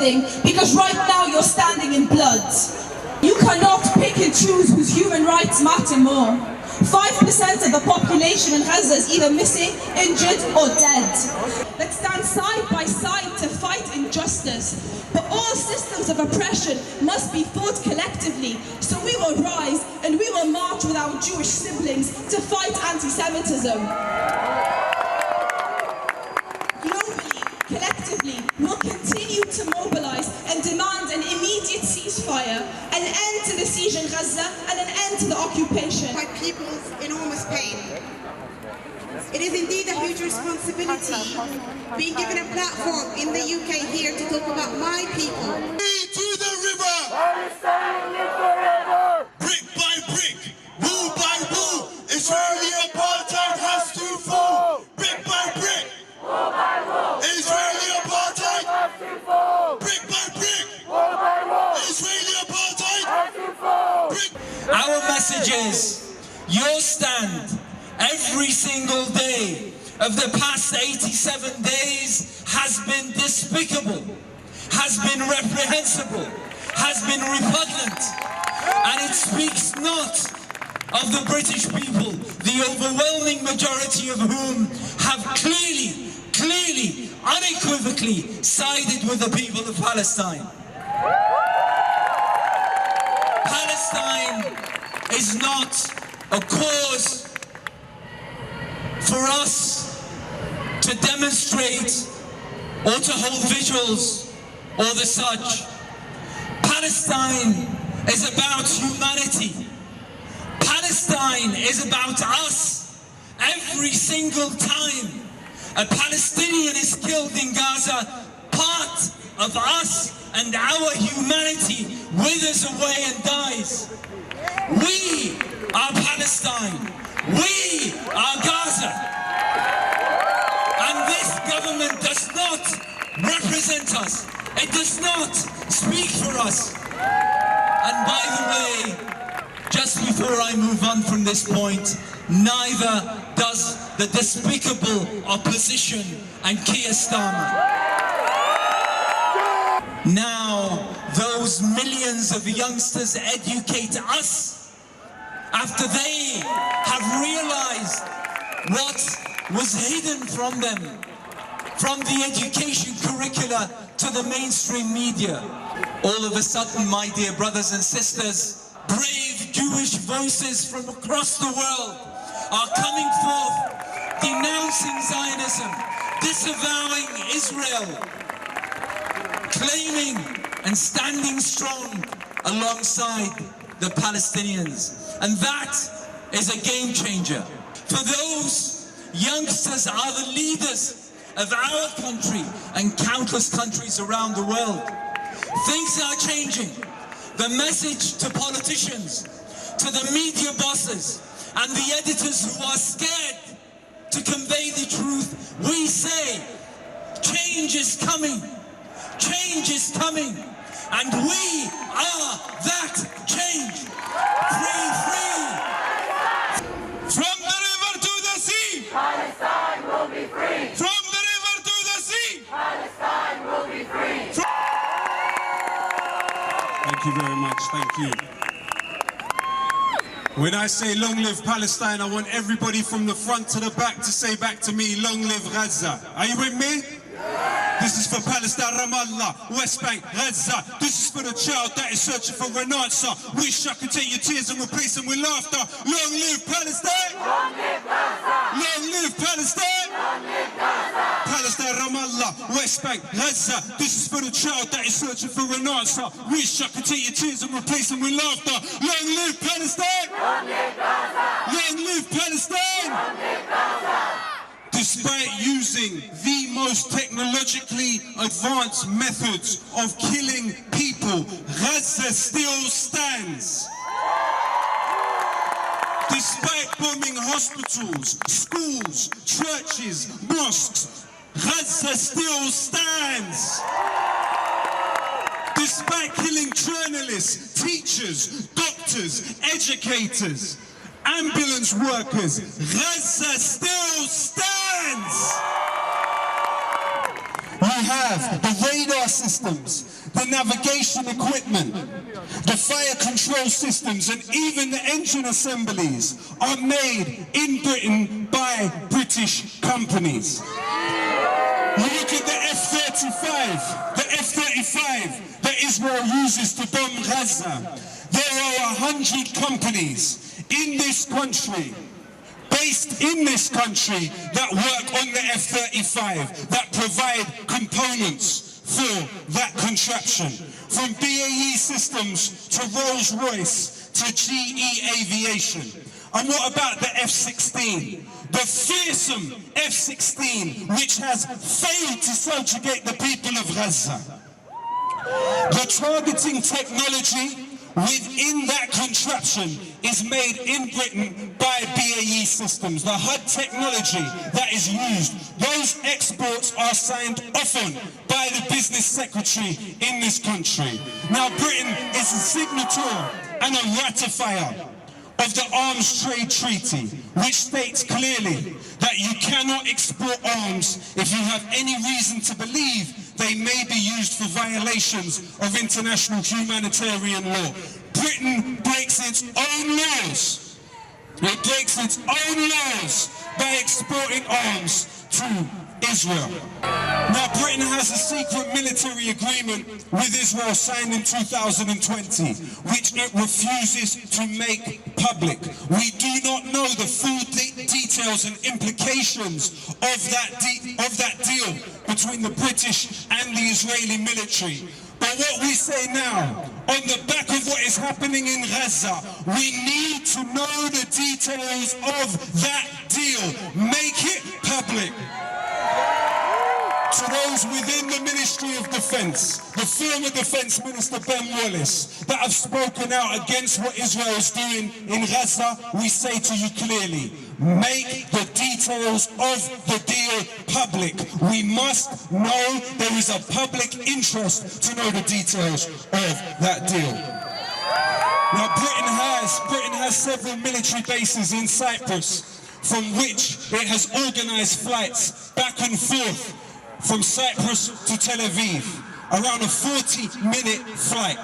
something, because right now you're standing in blood. You cannot pick and choose whose human rights matter more. 5% of the population in Gaza is either missing, injured or dead. Let's stand side by side to fight injustice. But all systems of oppression must be fought collectively. So we will rise and we will march with our Jewish siblings to fight anti-Semitism. Globally, collectively, we'll continue to mobilize and demand an immediate ceasefire, an end to the siege in Gaza, and an end to the occupation. By people's enormous pain. It is indeed a huge responsibility being given a platform in the UK here to talk about my people. To the river! Palestine live forever! Brick by brick, wall by wall, Israeli apartheid has to fall! Brick by brick, Wall by wall! Israeli apartheid! Has to fall! Brick by brick, Wall by wall! Israeli apartheid! Has to fall! Brick. Our message is, your stand every single day of the past 87 days has been despicable, has been reprehensible, has been repugnant, and it speaks not of the British people, the overwhelming majority of whom have clearly, unequivocally sided with the people of Palestine. Palestine is not a cause for us to demonstrate or to hold vigils or the such. Palestine is about humanity. Palestine is about us. Every single time a Palestinian is killed in Gaza, part of us and our humanity withers away and dies. We are Palestine. We are Gaza. And this government does not represent us. It does not speak for us. And by the way, just before I move on from this point, neither does the despicable opposition and Keir Starmer. Now, those millions of youngsters educate us after they have realized what was hidden from them, from the education curricula to the mainstream media. All of a sudden, my dear brothers and sisters, brave Jewish voices from across the world are coming forth, denouncing Zionism, disavowing Israel, claiming and standing strong alongside the Palestinians. And that is a game changer. For those youngsters are the leaders of our country and countless countries around the world. Things are changing. The message to politicians, to the media bosses, and the editors who are scared to convey the truth, we say, change is coming. Change is coming. And we are that change. Free, free. From the river to the sea! Palestine will be free! From the river to the sea! Palestine will be free! Thank you very much, thank you. When I say long live Palestine, I want everybody from the front to the back to say back to me, long live Gaza. Are you with me? This is for Palestine, Ramallah, West Bank, Gaza. This is for the child that is searching for an answer. Wish I could take your tears and replace them with laughter. Long live Palestine! Long live Gaza! Long live Palestine! Long live Gaza! Palestine, Ramallah, West Bank, Gaza. This is for the child that is searching for an answer. Wish I could take your tears and replace them with laughter. Long live Palestine! Long live Gaza! Long live Palestine! Long live Gaza! Despite using the most technologically advanced methods of killing people, Gaza still stands. Despite bombing hospitals, schools, churches, mosques, Gaza still stands. Despite killing journalists, teachers, doctors, educators, ambulance workers, Gaza still stands. You have the radar systems, the navigation equipment, the fire control systems, and even the engine assemblies are made in Britain by British companies. You look at the F-35 that Israel uses to bomb Gaza. There are 100 companies in this country, based in this country, that work on the F-35, that provide components for that contraption. From BAE Systems to Rolls-Royce to GE Aviation. And what about the F-16? The fearsome F-16, which has failed to subjugate the people of Gaza. The targeting technology within that contraption is made in Britain by BAE Systems. The HUD technology that is used, those exports are signed off on by the business secretary in this country. Now, Britain is a signature and a ratifier of the Arms Trade Treaty, which states clearly that you cannot export arms if you have any reason to believe they may be used for violations of international humanitarian law. Britain breaks its own laws. It breaks its own laws by exporting arms to Israel. Now, Britain has a secret military agreement with Israel signed in 2020, which it refuses to make public. We do not know the full details and implications of that deal between the British and the Israeli military. But what we say now, on the back of what is happening in Gaza, we need to know the details of that deal. Make it public. To those within the Ministry of Defence, the former Defence Minister Ben Wallace, that have spoken out against what Israel is doing in Gaza, we say to you clearly, make the details of the deal public. We must know, there is a public interest to know the details of that deal. Now, Britain has several military bases in Cyprus, from which it has organised flights back and forth from Cyprus to Tel Aviv, around a 40-minute flight.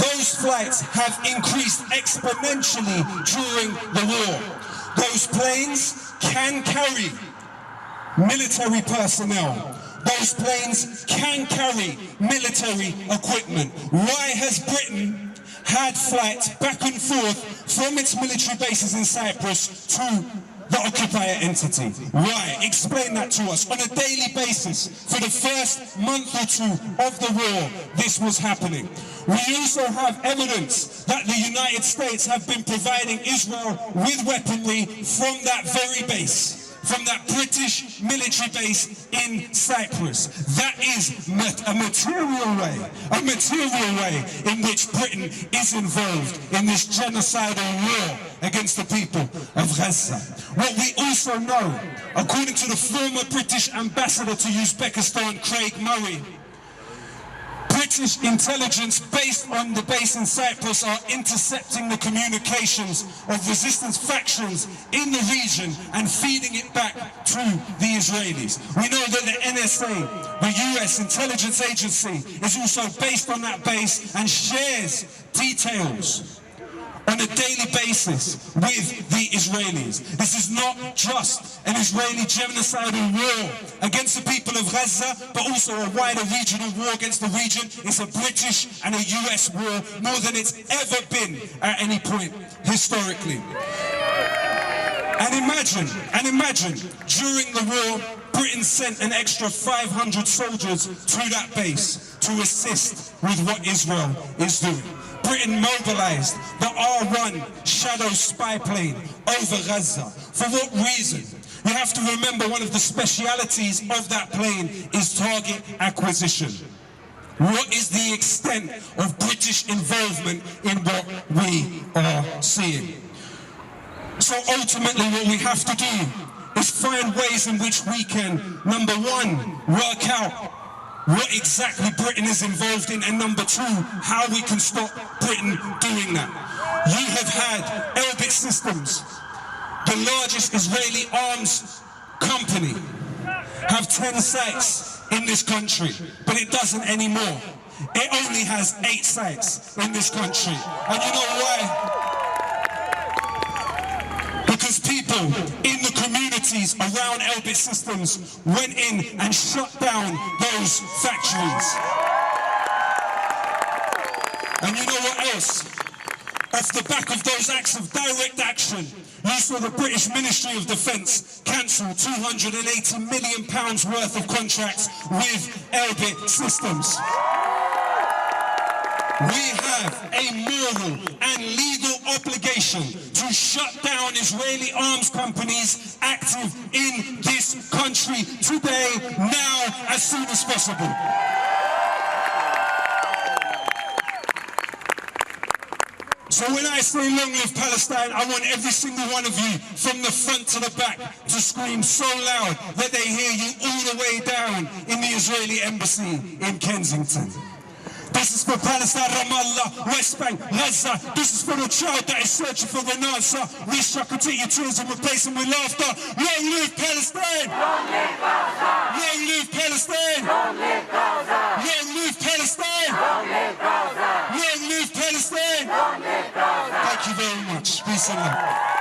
Those flights have increased exponentially during the war. Those planes can carry military personnel. Those planes can carry military equipment. Why has Britain had flights back and forth from its military bases in Cyprus to the occupier entity? Why? Explain that to us. On a daily basis, for the first month or two of the war, this was happening. We also have evidence that the United States have been providing Israel with weaponry from that very base, from that British military base in Cyprus. That is a material way in which Britain is involved in this genocidal war against the people of Gaza. What we also know, according to the former British ambassador to Uzbekistan, Craig Murray, British intelligence based on the base in Cyprus are intercepting the communications of resistance factions in the region and feeding it back to the Israelis. We know that the NSA, the US intelligence agency, is also based on that base and shares details on a daily basis with the Israelis. This is not just an Israeli genocidal war against the people of Gaza, but also a wider regional war against the region. It's a British and a US war, more than it's ever been at any point historically. And imagine, during the war, Britain sent an extra 500 soldiers to that base to assist with what Israel is doing. Britain mobilized the R-1 shadow spy plane over Gaza. For what reason? You have to remember, one of the specialities of that plane is target acquisition. What is the extent of British involvement in what we are seeing? So ultimately what we have to do is find ways in which we can, number one, work out what exactly Britain is involved in, and number two, how we can stop Britain doing that. You have had Elbit Systems, the largest Israeli arms company, have 10 sites in this country, but it doesn't anymore. It only has 8 sites in this country. And you know why? Because people in the communities around Elbit Systems went in and shut down those factories. And you know what else? Off the back of those acts of direct action, you saw the British Ministry of Defence cancel £280 million worth of contracts with Elbit Systems. We have a moral and legal obligation to shut down Israeli arms companies active in this country today, now, as soon as possible. So when I say long live Palestine, I want every single one of you, from the front to the back, to scream so loud that they hear you all the way down in the Israeli embassy in Kensington. This is for Palestine, Ramallah, West Bank, Gaza. This is for the child that is searching for an answer. We shall continue tears and replace them with laughter. Long live Palestine! Long live Gaza! Long live Palestine! Long live Gaza! Long live Palestine! Long live Gaza! Long live Palestine! Long live Gaza! Thank you very much. Peace and love.